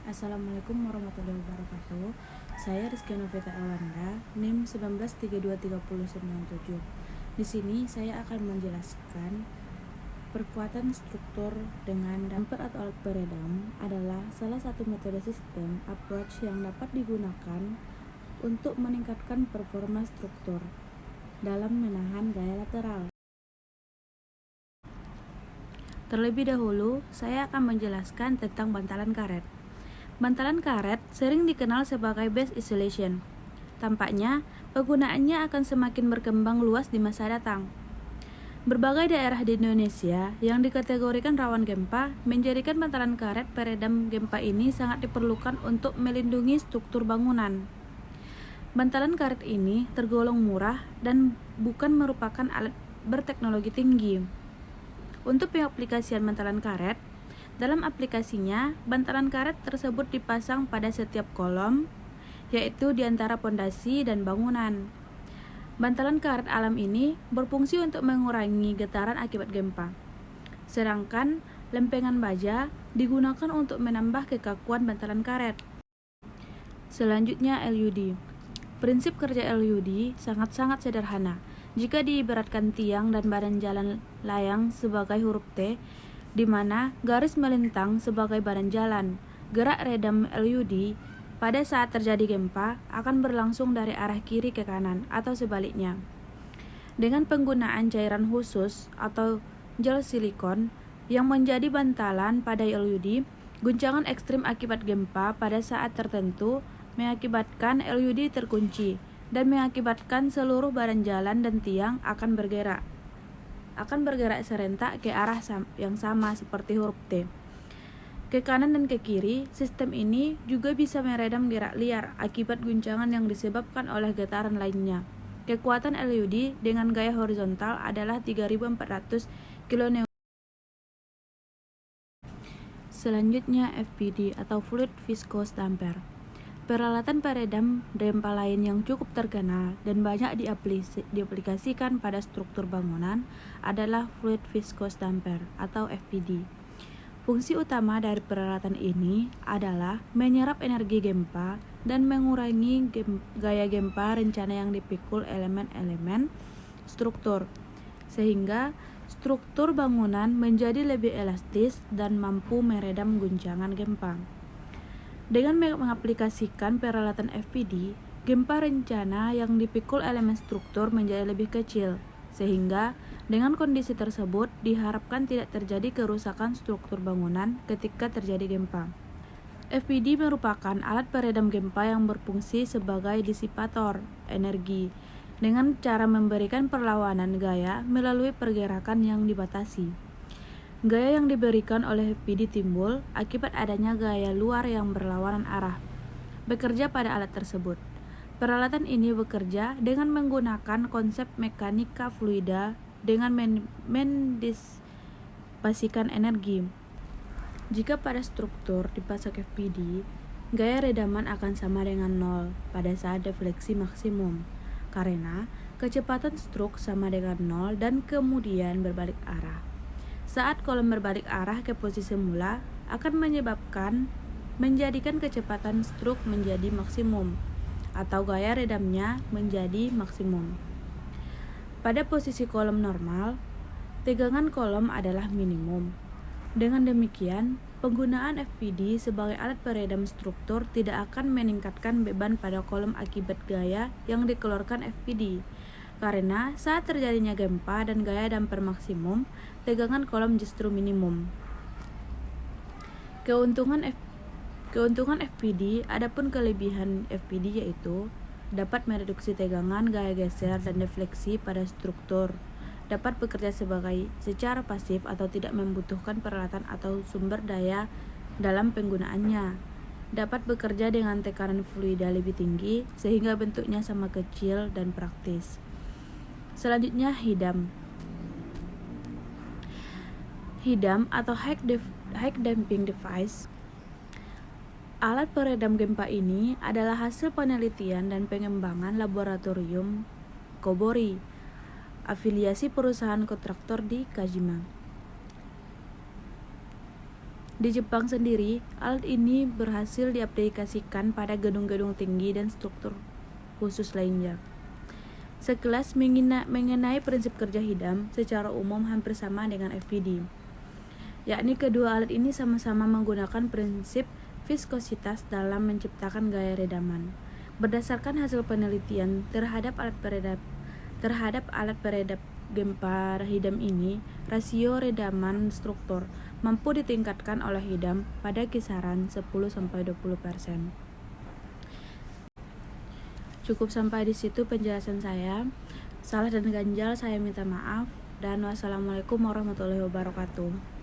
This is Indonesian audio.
Assalamualaikum warahmatullahi wabarakatuh. Saya Rizky Novita Elwanda, NIM 19323097. Di sini saya akan menjelaskan perkuatan struktur dengan damper atau alat peredam adalah salah satu metode sistem approach yang dapat digunakan untuk meningkatkan performa struktur dalam menahan gaya lateral. Terlebih dahulu, saya akan menjelaskan tentang bantalan karet. Bantalan karet sering dikenal sebagai base isolation. Tampaknya, penggunaannya akan semakin berkembang luas di masa datang. Berbagai daerah di Indonesia yang dikategorikan rawan gempa menjadikan bantalan karet peredam gempa ini sangat diperlukan untuk melindungi struktur bangunan. Bantalan karet ini tergolong murah dan bukan merupakan alat berteknologi tinggi. Untuk pengaplikasian bantalan karet, dalam aplikasinya, bantalan karet tersebut dipasang pada setiap kolom, yaitu di antara pondasi dan bangunan. Bantalan karet alam ini berfungsi untuk mengurangi getaran akibat gempa. Sedangkan lempengan baja digunakan untuk menambah kekakuan bantalan karet. Selanjutnya LUD. Prinsip kerja LUD sangat-sangat sederhana. Jika diibaratkan tiang dan badan jalan layang sebagai huruf T, di mana garis melintang sebagai badan jalan. Gerak redam LUD pada saat terjadi gempa akan berlangsung dari arah kiri ke kanan atau sebaliknya. Dengan penggunaan cairan khusus atau gel silikon yang menjadi bantalan pada LUD, guncangan ekstrim akibat gempa pada saat tertentu mengakibatkan LUD terkunci dan mengakibatkan seluruh badan jalan dan tiang akan bergerak serentak ke arah yang sama seperti huruf T. Ke kanan dan ke kiri, sistem ini juga bisa meredam gerak liar akibat guncangan yang disebabkan oleh getaran lainnya. Kekuatan LUD dengan gaya horizontal adalah 3400 kN. Selanjutnya FPD atau Fluid Viscous Damper. Peralatan peredam gempa lain yang cukup terkenal dan banyak diaplikasikan pada struktur bangunan adalah Fluid Viscous Damper atau FPD. Fungsi utama dari peralatan ini adalah menyerap energi gempa dan mengurangi gaya gempa rencana yang dipikul elemen-elemen struktur, sehingga struktur bangunan menjadi lebih elastis dan mampu meredam guncangan gempa. Dengan mengaplikasikan peralatan FPD, gempa rencana yang dipikul elemen struktur menjadi lebih kecil, sehingga dengan kondisi tersebut diharapkan tidak terjadi kerusakan struktur bangunan ketika terjadi gempa. FPD merupakan alat peredam gempa yang berfungsi sebagai disipator energi dengan cara memberikan perlawanan gaya melalui pergerakan yang dibatasi. Gaya yang diberikan oleh FPD timbul akibat adanya gaya luar yang berlawanan arah bekerja pada alat tersebut. Peralatan ini bekerja dengan menggunakan konsep mekanika fluida dengan mendisipasikan energi. Jika pada struktur dipasang FPD, gaya redaman akan sama dengan 0 pada saat defleksi maksimum, karena kecepatan struk sama dengan 0 dan kemudian berbalik arah. Saat kolom berbalik arah ke posisi semula akan menjadikan kecepatan struk menjadi maksimum atau gaya redamnya menjadi maksimum. Pada posisi kolom normal, tegangan kolom adalah minimum. Dengan demikian, penggunaan FPD sebagai alat peredam struktur tidak akan meningkatkan beban pada kolom akibat gaya yang dikeluarkan FPD. Karena saat terjadinya gempa dan gaya damper maksimum, tegangan kolom justru minimum. Keuntungan FPD, adapun kelebihan FPD yaitu dapat mereduksi tegangan, gaya geser, dan defleksi pada struktur, dapat bekerja secara pasif atau tidak membutuhkan peralatan atau sumber daya dalam penggunaannya, dapat bekerja dengan tekanan fluida lebih tinggi sehingga bentuknya sama kecil dan praktis. Selanjutnya HIDAM atau High Damping Device. Alat peredam gempa ini adalah hasil penelitian dan pengembangan laboratorium Kobori, afiliasi perusahaan kontraktor di Kajima. Di Jepang sendiri, alat ini berhasil diaplikasikan pada gedung-gedung tinggi dan struktur khusus lainnya. Sekilas mengenai prinsip kerja hidam, secara umum hampir sama dengan FPD, yakni kedua alat ini sama-sama menggunakan prinsip viskositas dalam menciptakan gaya redaman. Berdasarkan hasil penelitian terhadap alat peredap gempa hidam ini, rasio redaman struktur mampu ditingkatkan oleh hidam pada kisaran 10-20%. Cukup sampai di situ penjelasan saya. Salah dan ganjal saya minta maaf, dan wassalamualaikum warahmatullahi wabarakatuh.